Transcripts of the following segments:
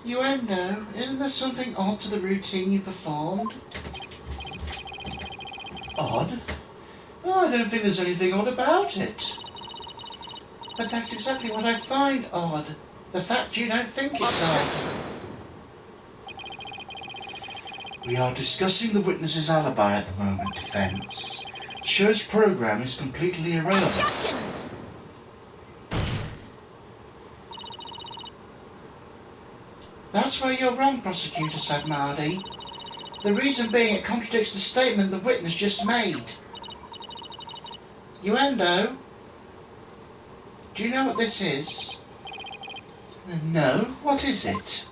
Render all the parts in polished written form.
Uendo, isn't there something odd to the routine you performed? Odd? Oh, I don't think there's anything odd about it. But that's exactly what I find odd. The fact you don't think it's odd. We are discussing the witness's alibi at the moment, defense. The show's program is completely irrelevant. Objection! That's where you're wrong, Prosecutor Sadmardi. The reason being it contradicts the statement the witness just made. Uendo, do you know what this is? No, what is it?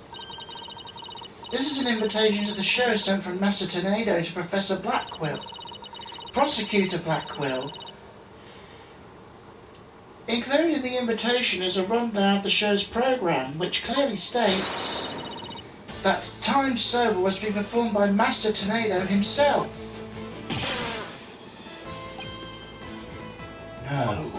This is an invitation to the show sent from Master Tornado to Professor Blackwell. Prosecutor Blackwell. Included in the invitation is a rundown of the show's program, which clearly states that Time Sober was to be performed by Master Tornado himself. No.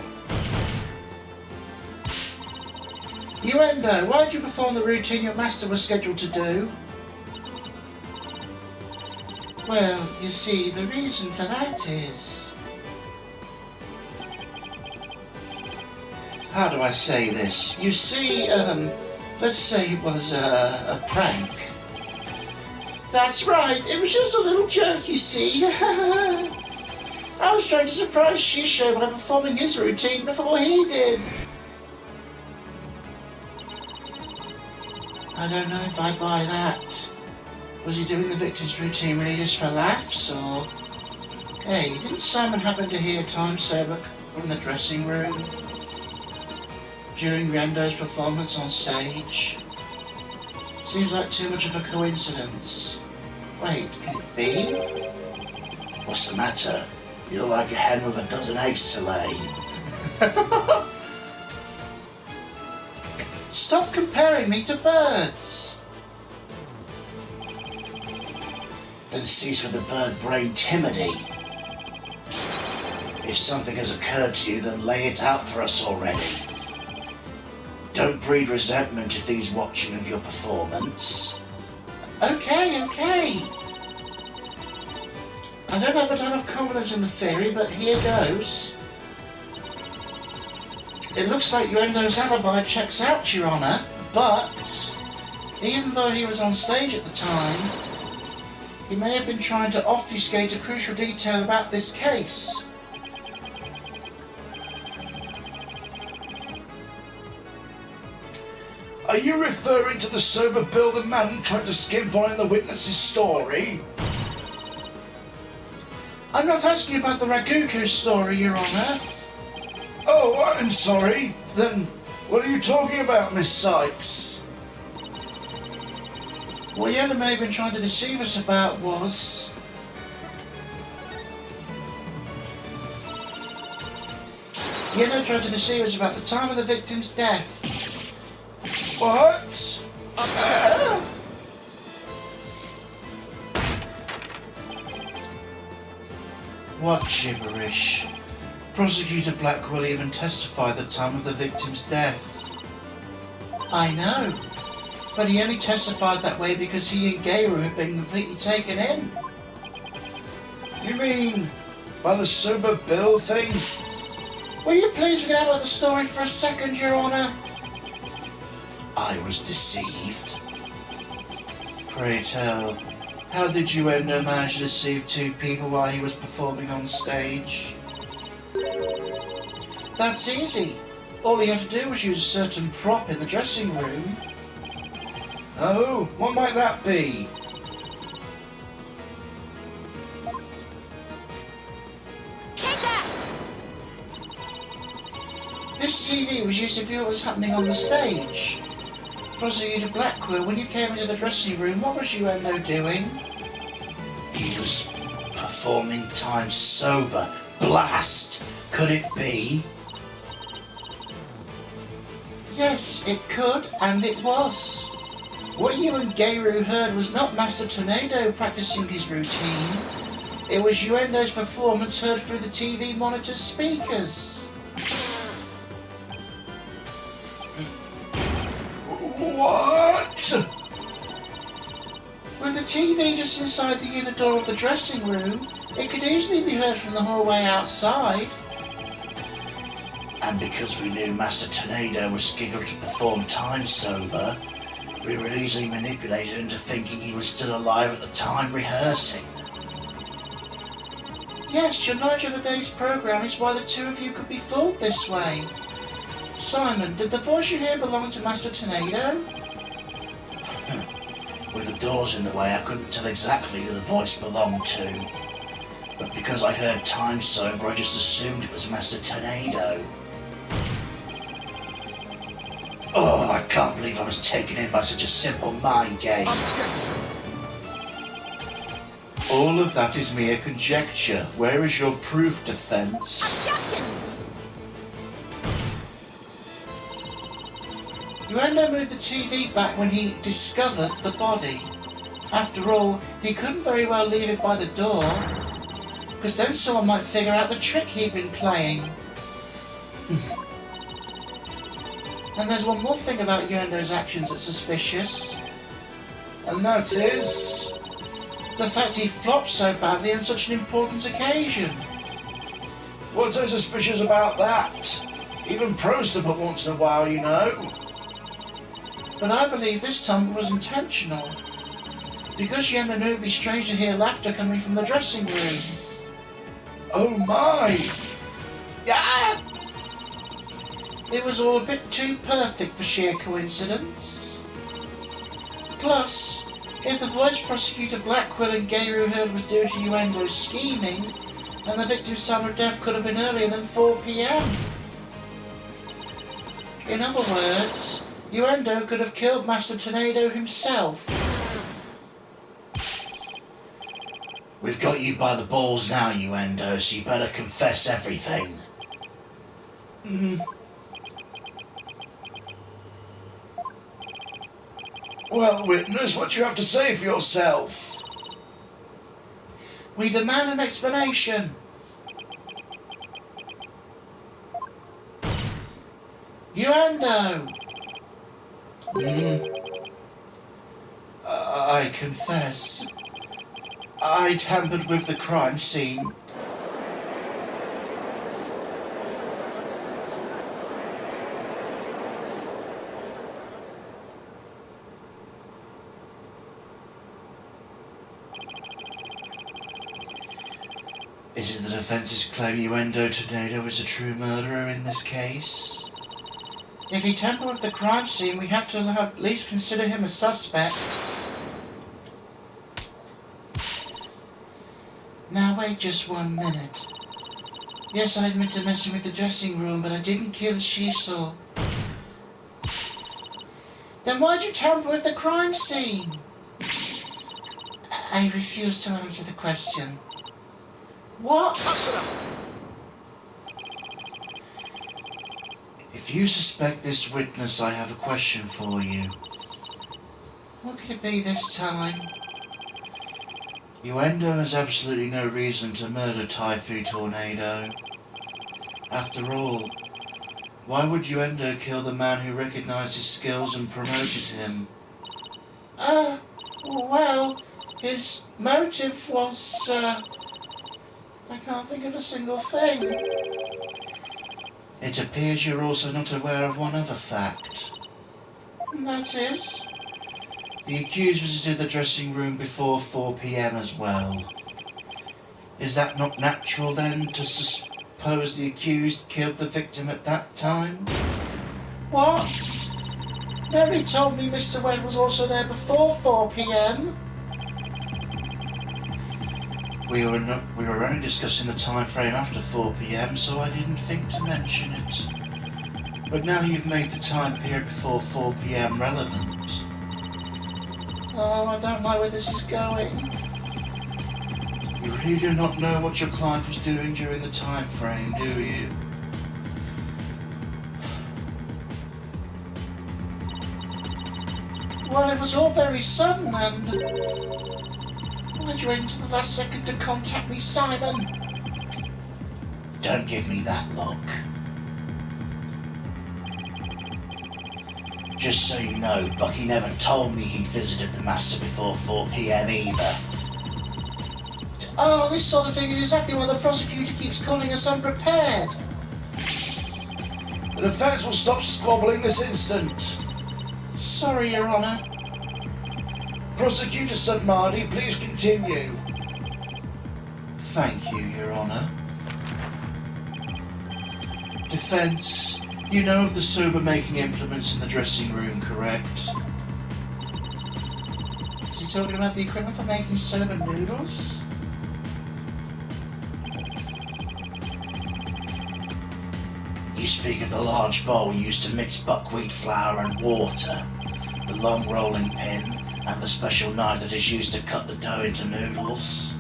Uendo, why did you perform the routine your master was scheduled to do? Well, you see, the reason for that is... How do I say this? You see, let's say it was a prank. That's right, it was just a little joke, you see. I was trying to surprise Shisho by performing his routine before he did. I don't know if I buy that. Was he doing the victim's routine really just for laughs, or... Hey, didn't Simon happen to hear Time Sober from the dressing room during Uendo's performance on stage? Seems like too much of a coincidence. Wait, can it be? What's the matter? You're like a hen with a dozen eggs to lay. Stop comparing me to birds. Then cease with the bird brain timidity. If something has occurred to you, then lay it out for us already. Don't breed resentment to these watching of your performance. Okay. I don't have a ton of confidence in the theory, but here goes. It looks like Uendo's alibi checks out, Your Honour, but even though he was on stage at the time, he may have been trying to obfuscate a crucial detail about this case. Are you referring to the sober Bill the man trying to skimp on the witness's story? I'm not asking about the Raguku story, Your Honour. Oh, I'm sorry. Then what are you talking about, Miss Sykes? What Uendo may have been trying to deceive us about was... Uendo tried to deceive us about the time of the victim's death. What? What gibberish. Prosecutor Blackwell even testified the time of the victim's death. I know, but he only testified that way because he and Gayru had been completely taken in. You mean by the sober Bill thing? Will you please forget about the story for a second, Your Honour? I was deceived. Pray tell, how did Uendo manage to deceive two people while he was performing on stage? That's easy. All he had to do was use a certain prop in the dressing room. Oh, what might that be? Take that! This TV was used to view what was happening on the stage. Prosecutor Blackwell, when you came into the dressing room, what was Uendo doing? He was performing Time Sober. Blast! Could it be? Yes, it could, and it was. What you and Gayru heard was not Master Tornado practicing his routine. It was Uendo's performance heard through the TV monitor's speakers. What? the TV just inside the inner door of the dressing room, it could easily be heard from the hallway outside. And because we knew Master Tornado was scheduled to perform time sober, we were easily manipulated into thinking he was still alive at the time rehearsing. Yes, your knowledge of the day's program is why the two of you could be fooled this way. Simon, did the voice you hear belong to Master Tornado? With the doors in the way, I couldn't tell exactly who the voice belonged to. But because I heard time sober, I just assumed it was Master Tornado. Oh, I can't believe I was taken in by such a simple mind game. Objection! All of that is mere conjecture. Where is your proof, defense? Objection! Uendo moved the TV back when he discovered the body. After all, he couldn't very well leave it by the door, because then someone might figure out the trick he'd been playing. And there's one more thing about Uendo's actions that's suspicious. And that is the fact he flopped so badly on such an important occasion. What's so suspicious about that? Even pros slip up once in a while, you know. But I believe this time it was intentional. Because Uendo knew it'd be strange to hear laughter coming from the dressing room. Oh my! Yeah! It was all a bit too perfect for sheer coincidence. Plus, if the voice prosecutor Blackwell and Gayru heard was due to Uendo's scheming, then the victim's time of death could have been earlier than 4 p.m. In other words, Uendo could have killed Master Tornado himself. We've got you by the balls now, Uendo, so you better confess everything. Well, witness, what do you have to say for yourself? We demand an explanation. Uendo! I confess. I tampered with the crime scene. Is it the defence's claim Uendo Tornado is a true murderer in this case? If he tampered with the crime scene, we have to at least consider him a suspect. Now wait just 1 minute. Yes, I admit to messing with the dressing room, but I didn't kill Shiso. Then why'd you tamper with the crime scene? I refuse to answer the question. What? If you suspect this witness, I have a question for you. What could it be this time? Uendo has absolutely no reason to murder Typhoon Tornado. After all, why would Uendo kill the man who recognized his skills and promoted him? Well, his motive was, I can't think of a single thing. It appears you're also not aware of one other fact. And that is? The accused visited the dressing room before 4 p.m. as well. Is that not natural then, to suppose the accused killed the victim at that time? What? Nobody told me Mr. Webb was also there before 4 p.m. We were only discussing the time frame after 4 p.m, so I didn't think to mention it. But now you've made the time period before 4 p.m. relevant. Oh, I don't know where this is going. You really do not know what your client was doing during the time frame, do you? Well, it was all very sudden and... Why'd you wait until the last second to contact me, Simon? Don't give me that look. Just so you know, Bucky never told me he'd visited the Master before 4 p.m. either. Oh, this sort of thing is exactly why the prosecutor keeps calling us unprepared. The defense will stop squabbling this instant. Sorry, Your Honor. Prosecutor Sudmardi, please continue. Thank you, Your Honor. Defense, you know of the sober-making implements in the dressing room, correct? Is he talking about the equipment for making soba noodles? You speak of the large bowl used to mix buckwheat flour and water, the long rolling pin, and the special knife that is used to cut the dough into noodles.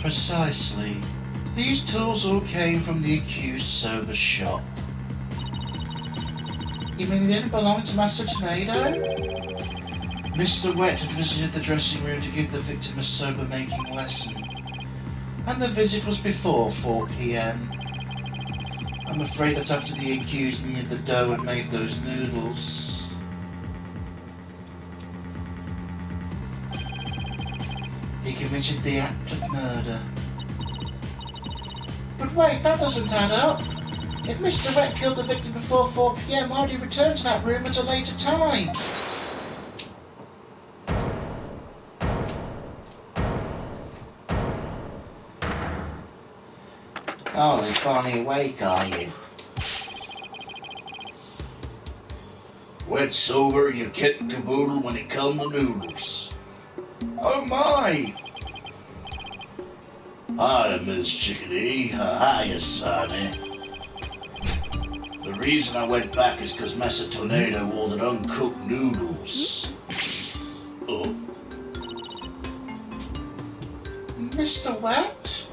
Precisely. These tools all came from the accused sober shop. You mean they didn't belong to Master Tornado? Mr. Wet had visited the dressing room to give the victim a sober-making lesson, and the visit was before 4 p.m. I'm afraid that after the accused kneaded the dough and made those noodles. He committed the act of murder. But wait, that doesn't add up. If Mr. Wet killed the victim before 4 p.m, why did he return to that room at a later time? Oh, you're finally awake, are you? Wet sober, you kit and caboodle when it come to noodles. Oh my! Hi, Miss Chickadee. Hiya, Sonny. The reason I went back is because Master Tornado ordered uncooked noodles. Oh. Mr. Wet?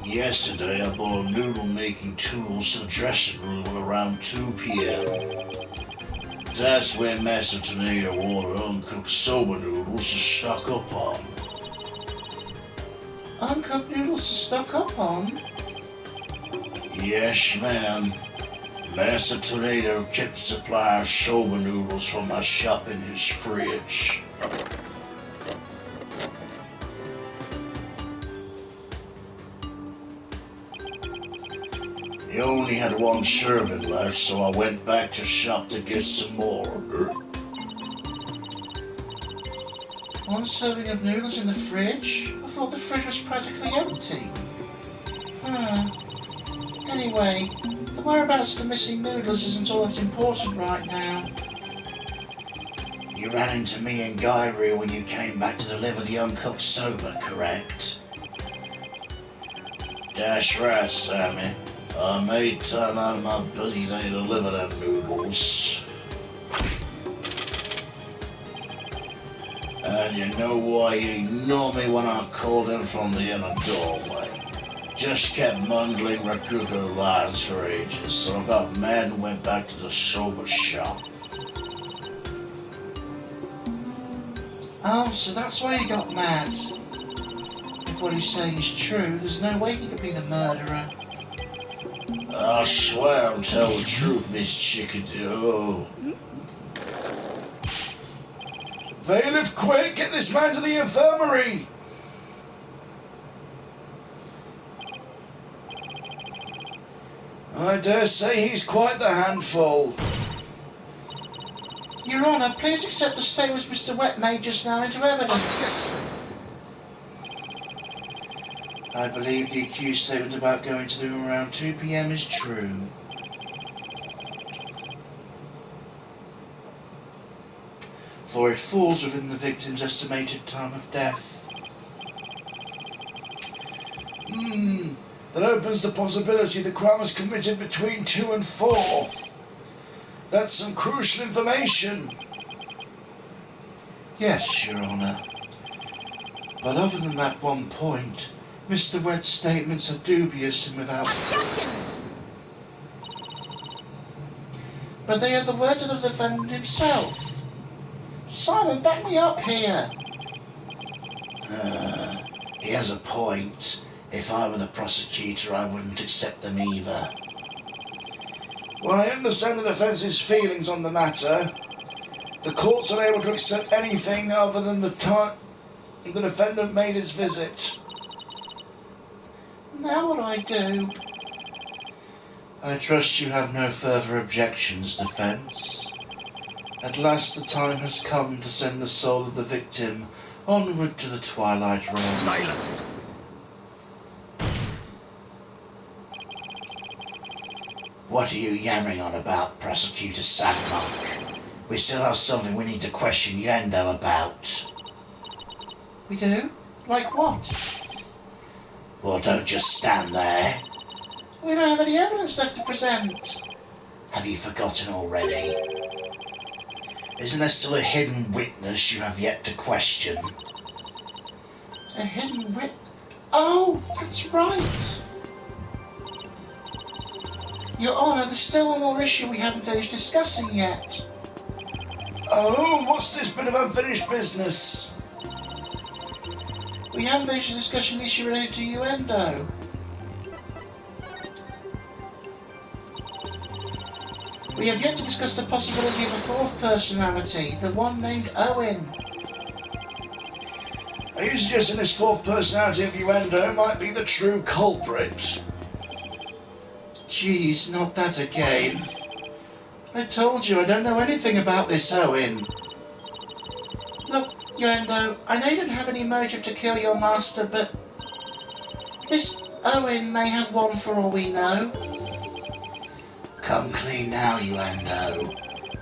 Yesterday, I bought noodle-making tools to the dressing room around 2 p.m. That's when Master Tornado ordered uncooked soba noodles to stock up on. Uncooked noodles to stock up on? Yes, ma'am. Master Tornado kept a supply of soba noodles from my shop in his fridge. He only had one serving left, so I went back to shop to get some more. One serving of noodles in the fridge? I thought the fridge was practically empty. Anyway, the whereabouts of the missing noodles isn't all that important right now. You ran into me and Gyril when you came back to deliver the uncooked soba, correct? That's right, Sammy. I made time out of my busy day to deliver them noodles. And you know why he ignored me when I called him from the inner doorway. Just kept mundling Rakugo lines for ages, so I got mad and went back to the soba shop. Oh, so that's why you got mad. If what he's saying is true, there's no way he could be the murderer. I swear I'll tell the truth, Miss Chickadee. Oh. Bailiff, quick! Get this man to the infirmary! I dare say he's quite the handful. Your Honour, please accept the statements Mr. Wet made just now into evidence. I believe the accused statement about going to the room around 2 p.m. is true. For it falls within the victim's estimated time of death. That opens the possibility the crime was committed between 2 and 4. That's some crucial information. Yes, Your Honour. But other than that one point, Mr. Wet's statements are dubious and without... Objection! But they are the words of the defendant himself. Simon, back me up here. He has a point. If I were the prosecutor, I wouldn't accept them either. Well, I understand the defence's feelings on the matter. The court's unable to accept anything other than the time the defendant made his visit. Now what do I do? I trust you have no further objections, defence. At last the time has come to send the soul of the victim onward to the Twilight Realm. Silence! What are you yammering on about, Prosecutor Sadmonk? We still have something we need to question Yendo about. We do? Like what? Well, don't just stand there. We don't have any evidence left to present. Have you forgotten already? Isn't there still a hidden witness you have yet to question? A hidden witness? Oh, that's right. Your Honour, there's still one more issue we haven't finished discussing yet. Oh, what's this bit of unfinished business? We haven't finished discussing the issue related to Yendo. We have yet to discuss the possibility of a fourth personality, the one named Owen. Are you suggesting this fourth personality of Yendo might be the true culprit? Jeez, not that again. I told you I don't know anything about this Owen. Look, Yendo, I know you don't have any motive to kill your master, but this Owen may have one for all we know. Come clean now, Yendo.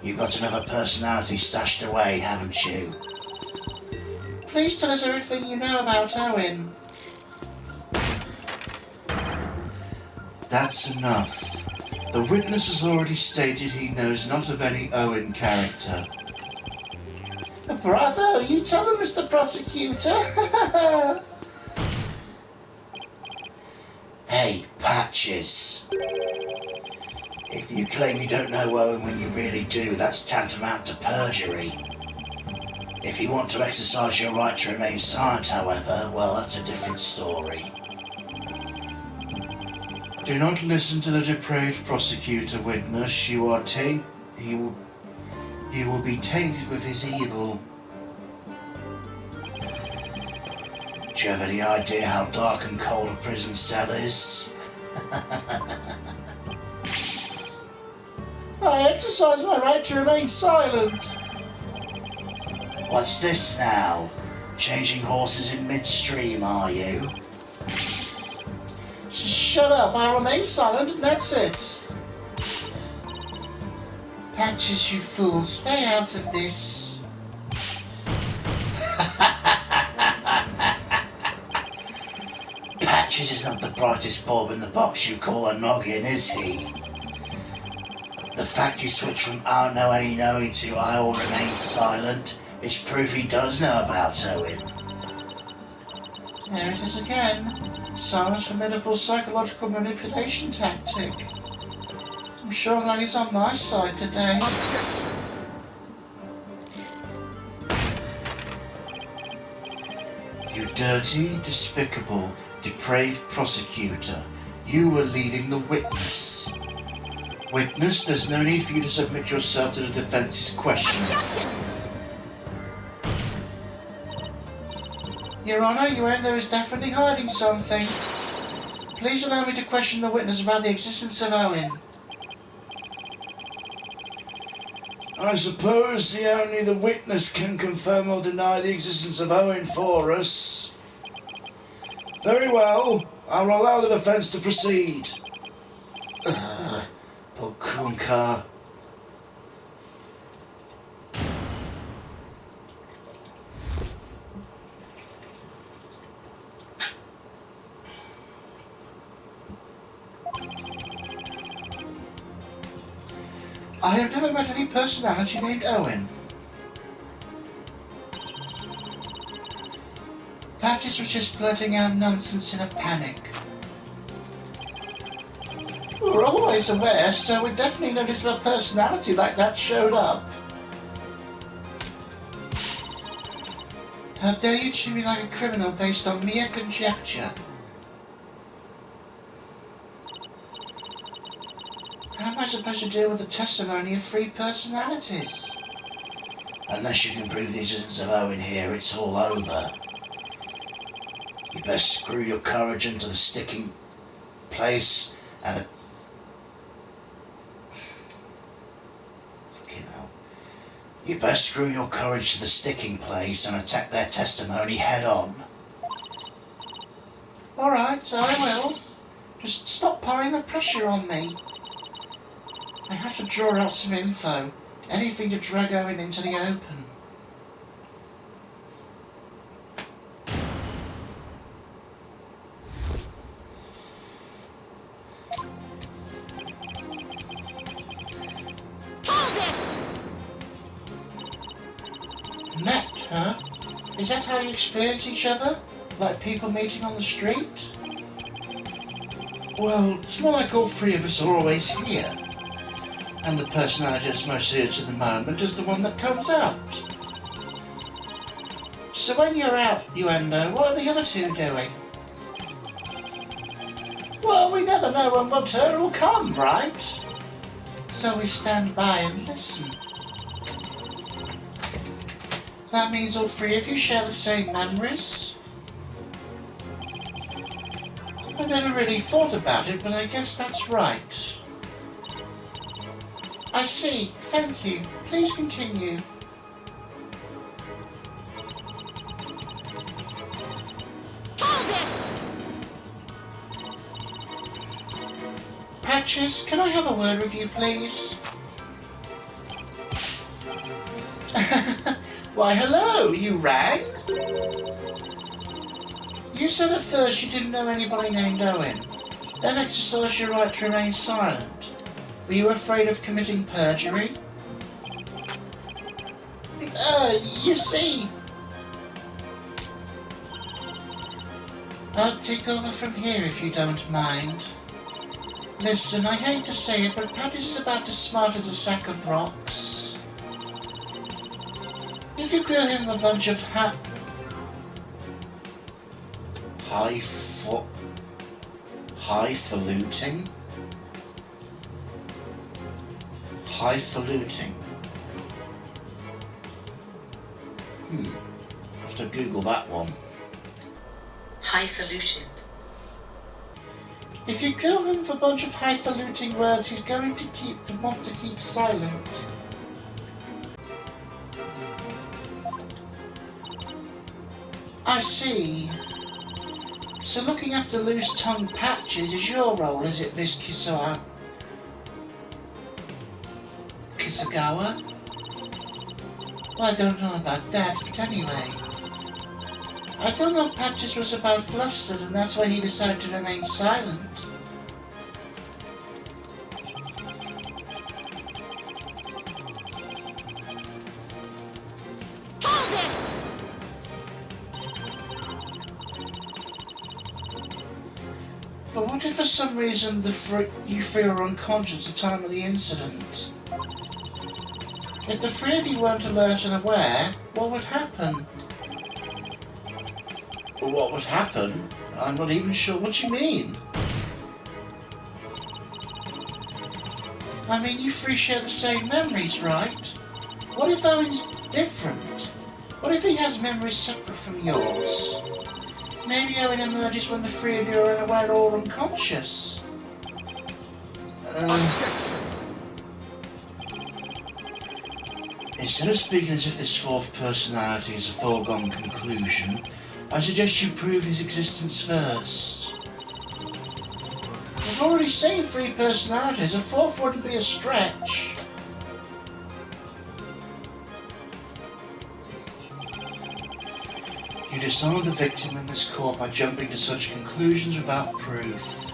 You've got another personality stashed away, haven't you? Please tell us everything you know about Owen. That's enough. The witness has already stated he knows not of any Owen character. Bravo, you tell him, Mr. Prosecutor. Hey, Patches. If you claim you don't know Owen when you really do, that's tantamount to perjury. If you want to exercise your right to remain silent, however, well, that's a different story. Do not listen to the depraved prosecutor, witness. You will be tainted with his evil. Do you have any idea how dark and cold a prison cell is? I exercise my right to remain silent. What's this now? Changing horses in midstream, are you? Shut up, I'll remain silent and that's it. Patches, you fool, stay out of this. Patches is not the brightest bulb in the box you call a noggin, is he? The fact he switched from I don't know any knowing to I will remain silent is proof he does know about Owen. There it is again. Silence formidable psychological manipulation tactic. I'm sure that he's on my side today. Objection! You dirty, despicable, depraved prosecutor. You were leading the witness. Witness, there's no need for you to submit yourself to the defense's questioning. Objection! Your Honour, Yendo is definitely hiding something. Please allow me to question the witness about the existence of Owen. I suppose only the witness can confirm or deny the existence of Owen for us. Very well, I will allow the defence to proceed. Drunkard. I have never met any personality named Owen. Patches was just blurting out nonsense in a panic. We were always aware, so we definitely noticed if a personality like that showed up. How dare you treat me like a criminal based on mere conjecture? How am I supposed to deal with the testimony of 3 personalities? Unless you can prove the existence of Owen here, it's all over. You best screw your courage into the sticking place and... Fucking hell. You best screw your courage to the sticking place and attack their testimony head on. Alright, I will. Just stop piling the pressure on me. I have to draw out some info. Anything to drag Owen into the open. Hold it! Met, huh? Is that how you experience each other? Like people meeting on the street? Well, it's more like all 3 of us are always here. And the personality that's most serious at the moment is the one that comes out. So when you're out, Uendo, what are the other 2 doing? Well, we never know when our turn will come, right? So we stand by and listen. That means all 3 of you share the same memories? I never really thought about it, but I guess that's right. I see. Thank you. Please continue. Hold it! Patches, can I have a word with you, please? Why, hello. You rang? You said at first you didn't know anybody named Owen, then exercised your right to remain silent. Were you afraid of committing perjury? You see... I'll take over from here if you don't mind. Listen, I hate to say it, but Patches is about as smart as a sack of rocks. If you grill him a bunch of highfalutin? Highfalutin. Have to Google that one. Highfalutin. If you kill him with a bunch of highfalutin words, he's going to want to keep silent. I see. So looking after loose-tongued Patches is your role, is it, Miss Kisagawa? Well, I don't know about that, but anyway. I don't know Patches was about flustered, and that's why he decided to remain silent. Hold it! But what if for some reason you 3 were unconscious at the time of the incident? If the 3 of you weren't alert and aware, what would happen? Well, what would happen? I'm not even sure what you mean. I mean, you 3 share the same memories, right? What if Owen's different? What if he has memories separate from yours? Maybe Owen emerges when the 3 of you are unaware or unconscious. Objection! Instead of speaking as if this 4th personality is a foregone conclusion, I suggest you prove his existence first. We've already seen 3 personalities, a 4th wouldn't be a stretch. You dishonour the victim in this court by jumping to such conclusions without proof.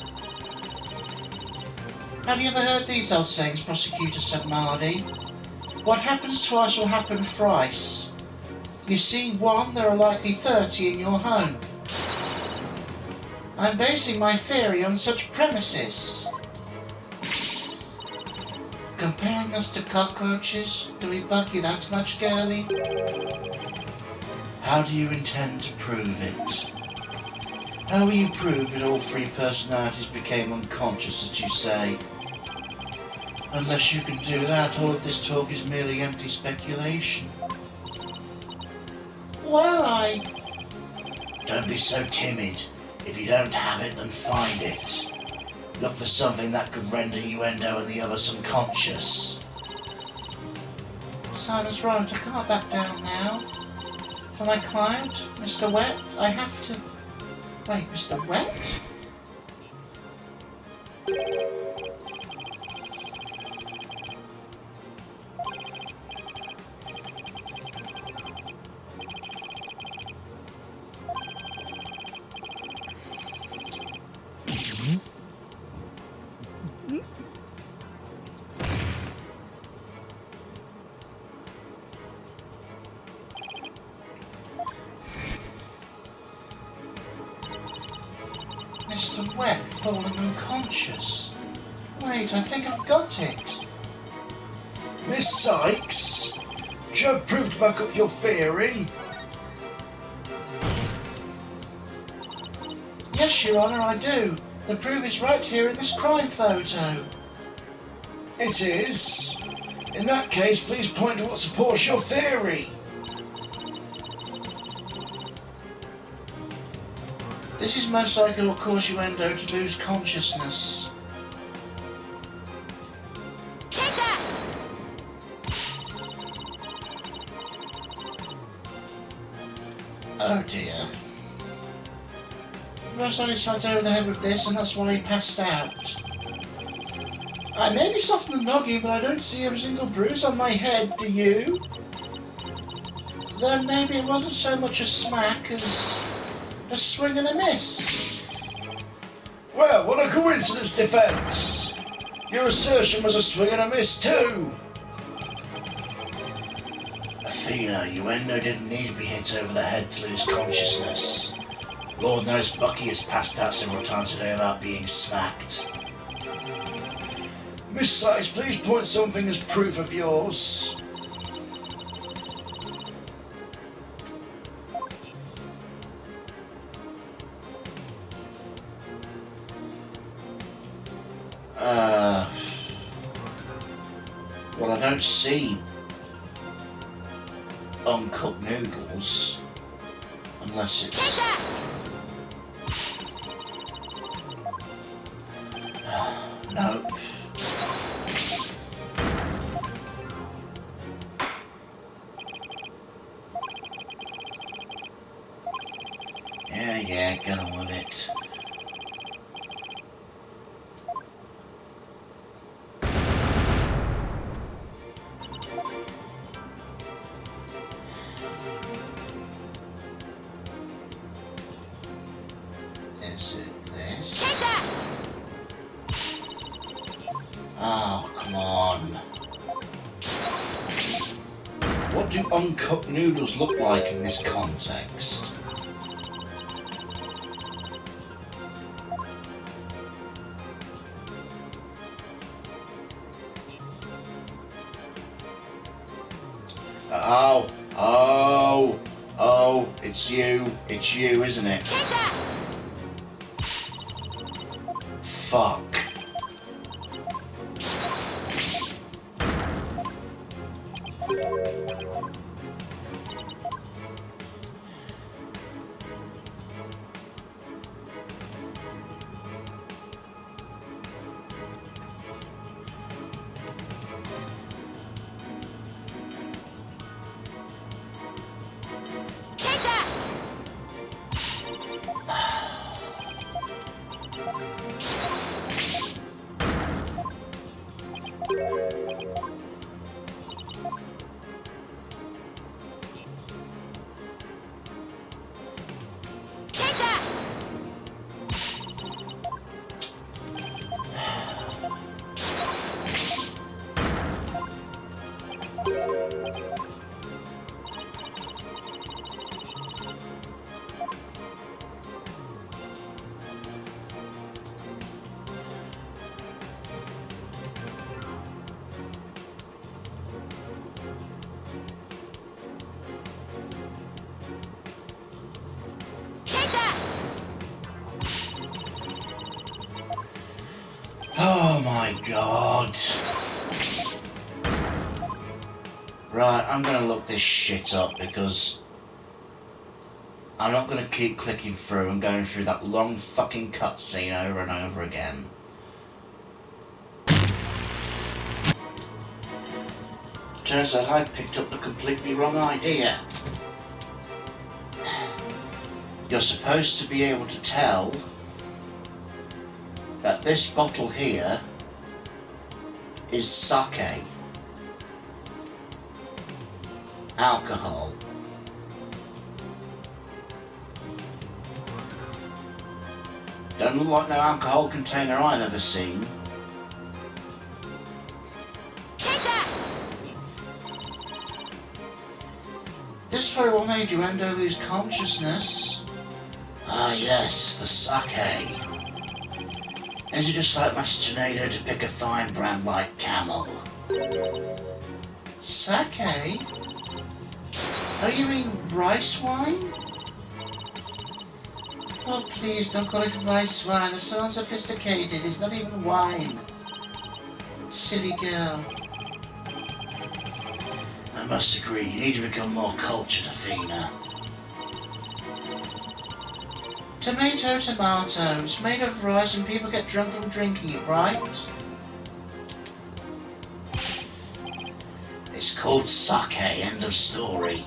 Have you ever heard these old sayings, Prosecutor said Mardy? What happens twice will happen thrice. You see, 1, there are likely 30 in your home. I'm basing my theory on such premises. Comparing us to cockroaches? Do we bug you that much, girlie? How do you intend to prove it? How will you prove that all three personalities became unconscious, as you say? Unless you can do that, all of this talk is merely empty speculation. Well, Don't be so timid. If you don't have it, then find it. Look for something that could render Uendo and the others unconscious. Simon's right, I can't back down now. For my client, Mr. Wet, I have to... Wait, Mr. Wet? Mr. Wet falling unconscious. Wait, I think I've got it. Miss Sykes, do you have proof to back up your theory? Yes, Your Honour, I do. The proof is right here in this crime photo. It is. In that case, please point to what supports your theory. This is most likely what caused Uendo to lose consciousness. Take that! Oh dear. Most likely shot over the head with this, and that's why he passed out. I may be soft in the noggin, but I don't see a single bruise on my head, do you? Then maybe it wasn't so much a smack as a swing and a miss. Well, what a coincidence, defence! Your assertion was a swing and a miss too! Athena, Uendo didn't need to be hit over the head to lose consciousness. Lord knows Bucky has passed out several times today without being smacked. Miss Sykes, please point something as proof of yours. Well, I don't see uncooked noodles, unless Take it's... that! Nope. Yeah, get on with it. Is it this? Take that! Oh, come on. What do uncooked noodles look like in this context? Oh, it's you, isn't it? Take that! Fuck. Take that! my god. Right, I'm gonna look this shit up because I'm not gonna keep clicking through and going through that long fucking cutscene over and over again. Turns out I picked up the completely wrong idea. You're supposed to be able to tell that this bottle here is sake. Alcohol. Don't look like no alcohol container I've ever seen. Take that! This very well made you Endo lose consciousness. Ah yes, the sake. Is it just like Master Tornado to pick a fine brand like Camel? Sake? Oh, you mean rice wine? Oh, please don't call it rice wine. It's so unsophisticated. It's not even wine. Silly girl. I must agree, you need to become more cultured, Athena. Tomatoes, made of rice, and people get drunk from drinking it, right? It's called sake, end of story.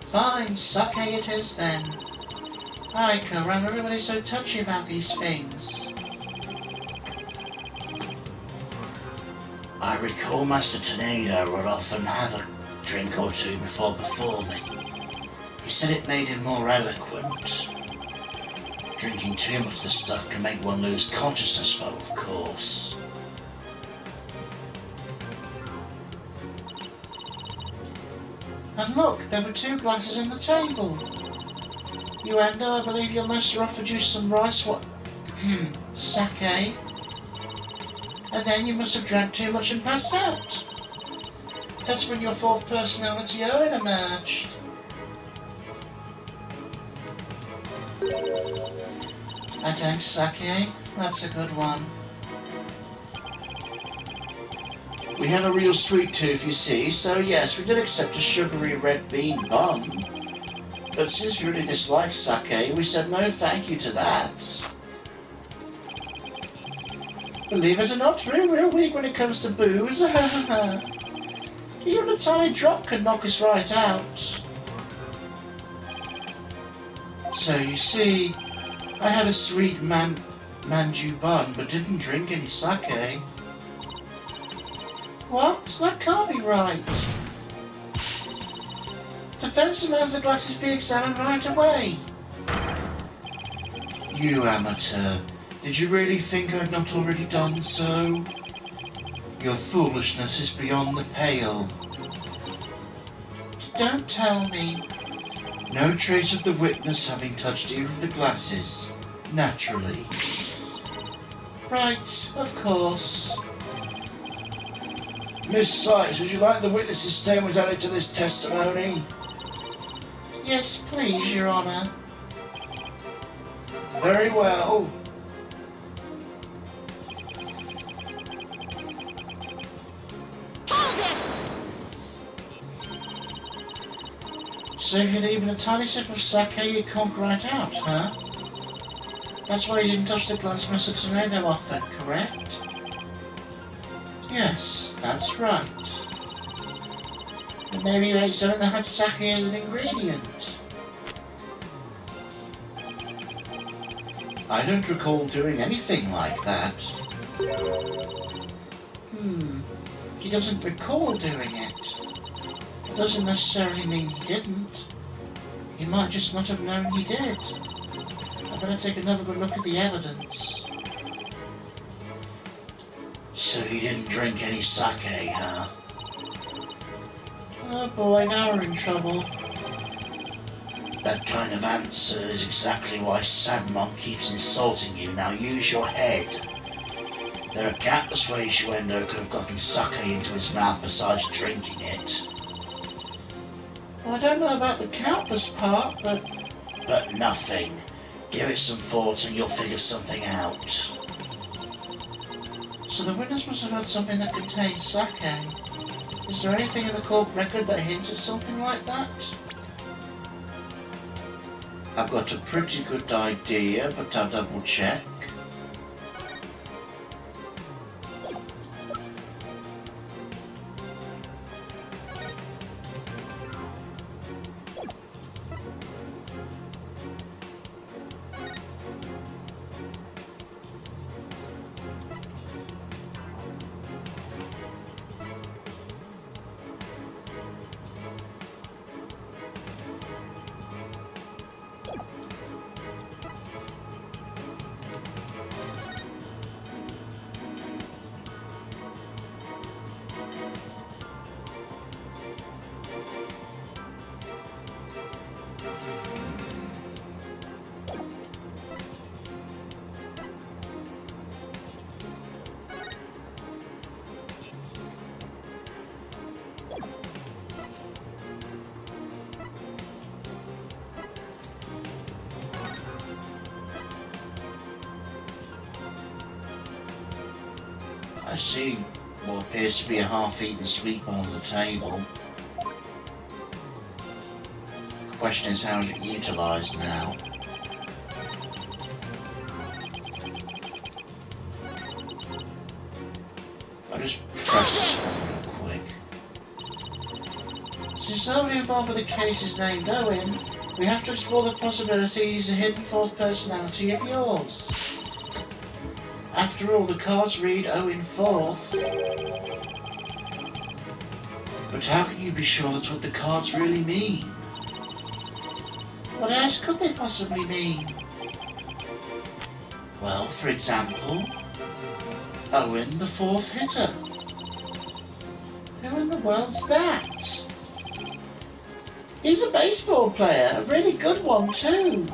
Fine, sake it is then. Hi, Karam, everybody's so touchy about these things. I recall Master Tornado would often have a drink or two before performing. He said it made him more eloquent. Drinking too much of the stuff can make one lose consciousness, though, of course. And look, there were 2 glasses on the table. You Endo, I believe your master offered you some rice sake. And then you must have drank too much and passed out. That's when your 4th personality Owen emerged. I drank sake. That's a good one. We have a real sweet tooth, you see, so yes, we did accept a sugary red bean bun. But since we really dislike sake, we said no thank you to that. Believe it or not, we're real weak when it comes to booze. Even a tiny drop can knock us right out. So you see, I had a sweet manju bun, but didn't drink any sake. What? That can't be right. Defense demands the glasses be examined right away. You amateur, did you really think I'd not already done so? Your foolishness is beyond the pale. Don't tell me. No trace of the witness having touched either of the glasses, naturally. Right, of course. Miss Sykes, would you like the witness's statement added to this testimony? Yes, please, Your Honour. Very well. Hold it! So if you'd even a tiny sip of sake, you'd conk right out, huh? That's why you didn't touch the glass Mr. Tornado offered, correct? Yes, that's right. But maybe you ate something that had sake as an ingredient. I don't recall doing anything like that. He doesn't recall doing it. It doesn't necessarily mean he didn't. He might just not have known he did. I better take another good look at the evidence. So you didn't drink any sake, huh? Oh boy, now we're in trouble. That kind of answer is exactly why Sadmon keeps insulting you. Now use your head. There are countless ways Shuendo could have gotten sake into his mouth besides drinking it. Well, I don't know about the countless part, but... But nothing. Give it some thought and you'll figure something out. So the witness must have had something that contains sake. Is there anything in the court record that hints at something like that? I've got a pretty good idea, but I'll double check. I see what appears to be a half-eaten sweet on the table. The question is, how is it utilised now? I'll just press this one real quick. Since nobody involved with the case is named Owen, we have to explore the possibility he's a hidden fourth personality of yours. After all, the cards read Owen Fourth. But how can you be sure that's what the cards really mean? What else could they possibly mean? Well, for example, Owen the fourth hitter. Who in the world's that? He's a baseball player, a really good one too.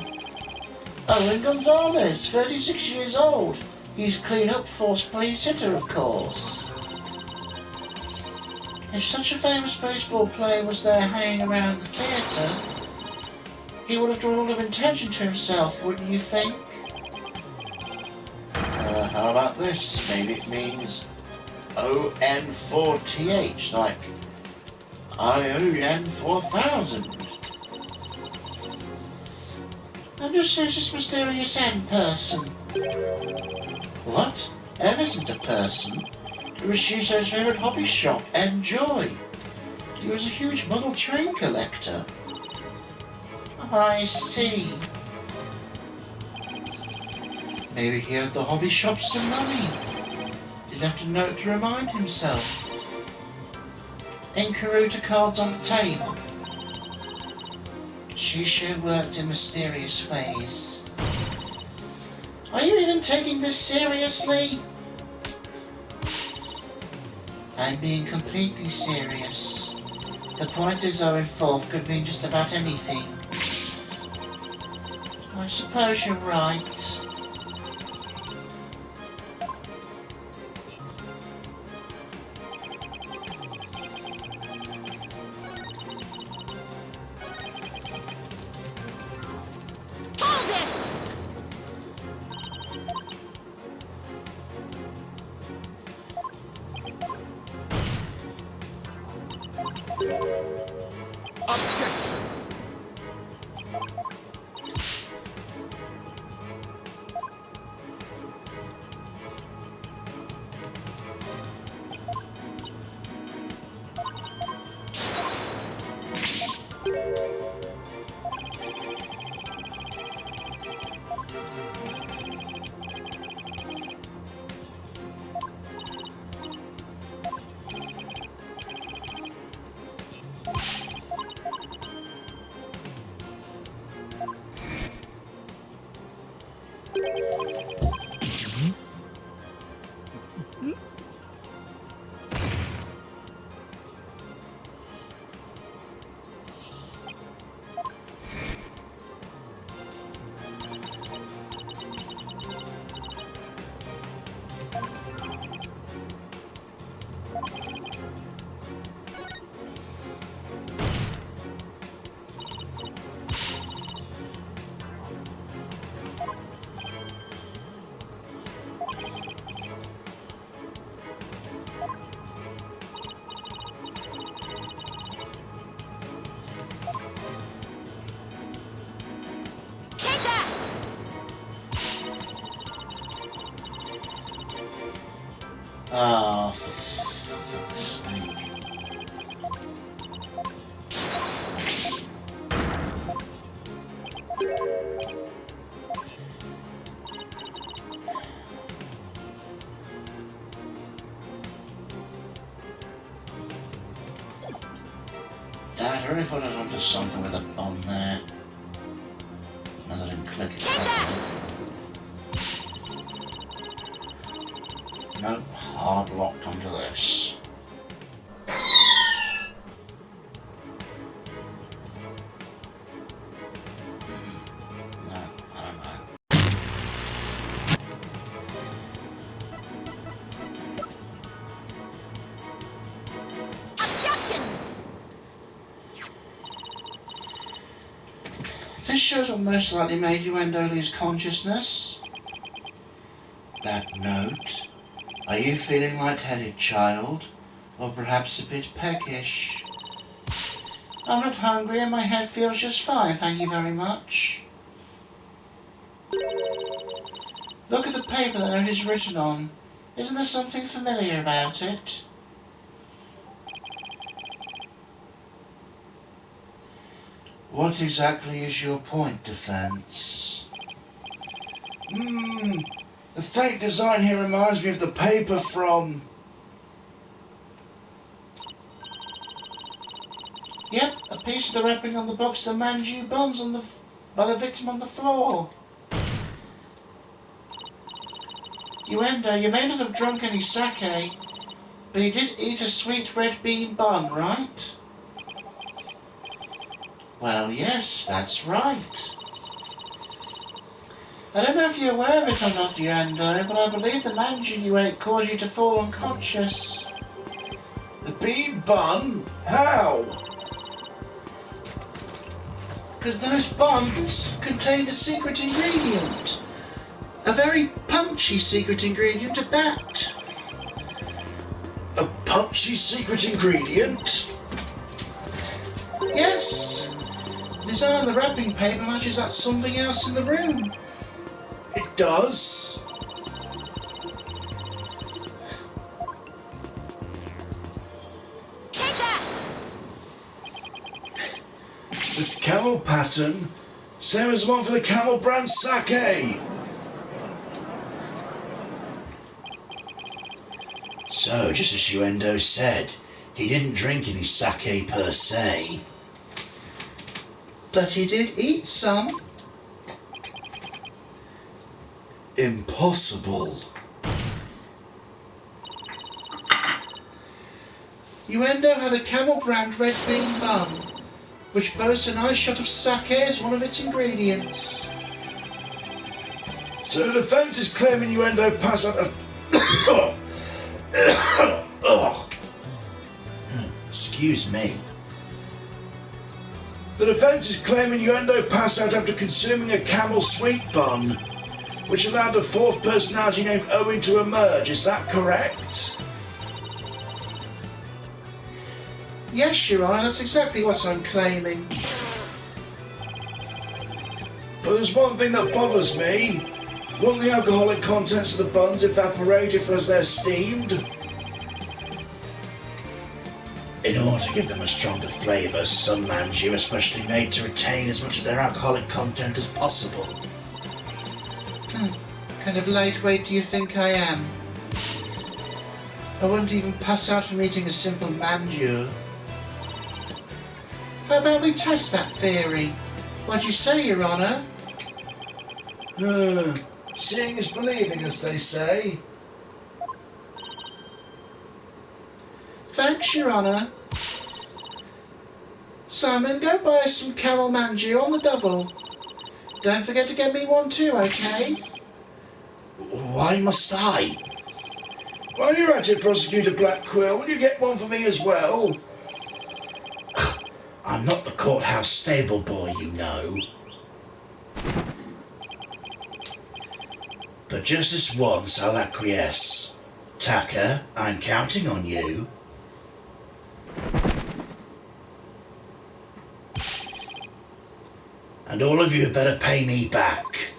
Owen Gonzalez, 36 years old. He's clean-up force plate hitter, of course. If such a famous baseball player was there hanging around the theatre, he would have drawn a lot of attention to himself, wouldn't you think? How about this? Maybe it means ON4TH, like ION 4000. I'm just this mysterious M person. What? M isn't a person. It was Shuso's favourite hobby shop, Enjoy. He was a huge model train collector. I see. Maybe he owed the hobby shop some money. He left a note to remind himself. Inkaruta cards on the table. Shusho worked in mysterious ways. Are you even taking this seriously? I'm being completely serious. The point is Owen Fourth could mean just about anything. I suppose you're right. Objection! Ah, for fuck's sake. Dad, I really thought I'd onto something with a bomb there. Now that I didn't click it properly. No, hard locked onto this. No, I don't know. Objection! This shows what most likely made Uendo lose consciousness. That note. Are you feeling lightheaded, child? Or perhaps a bit peckish? I'm not hungry and my head feels just fine, thank you very much. Look at the paper the note is written on. Isn't there something familiar about it? What exactly is your point, Defense? The fake design here reminds me of the paper from... Yep, a piece of the wrapping on the box of manju buns by the victim on the floor. Uendo, you may not have drunk any sake, but you did eat a sweet red bean bun, right? Well, yes, that's right. I don't know if you're aware of it or not, Uendo, but I believe the manju you ate caused you to fall unconscious. The bean bun? How? Because those buns contained a secret ingredient. A very punchy secret ingredient at that. A punchy secret ingredient? Yes. The design on the wrapping paper matches that something else in the room. It does. Take that! The camel pattern, same as the one for the camel brand sake. So, just as Uendo said, he didn't drink any sake per se. But he did eat some. Impossible. Uendo had a camel brand red bean bun, which boasts a nice shot of sake as one of its ingredients. So the defense is claiming Uendo passed out of... Excuse me. The defense is claiming Uendo passed out after consuming a camel sweet bun, which allowed a fourth personality named Owen to emerge. Is that correct? Yes, Your Honour, that's exactly what I'm claiming. But there's one thing that bothers me. Won't the alcoholic contents of the buns evaporate if they're steamed? In order to give them a stronger flavour, some manju are specially made to retain as much of their alcoholic content as possible. Kind of lightweight do you think I am? I wouldn't even pass out from eating a simple manju. How about we test that theory? What do you say, Your Honour? Seeing is believing, as they say. Thanks, Your Honour. Simon, go buy us some camel manju on the double. Don't forget to get me one too, okay? Why must I? While you're at it, Prosecutor Blackquill, will you get one for me as well? I'm not the courthouse stable boy, you know. But just this once, I'll acquiesce. Taka, I'm counting on you. And all of you had better pay me back.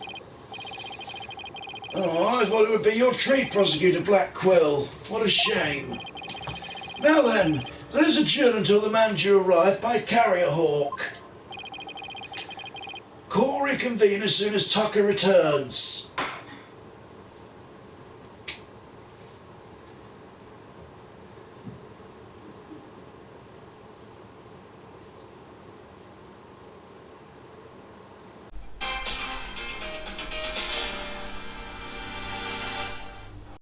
Oh, I thought it would be your treat, Prosecutor Blackquill. What a shame. Now then, let us adjourn until the manager arrive by carrier hawk. Call reconvene as soon as Tucker returns.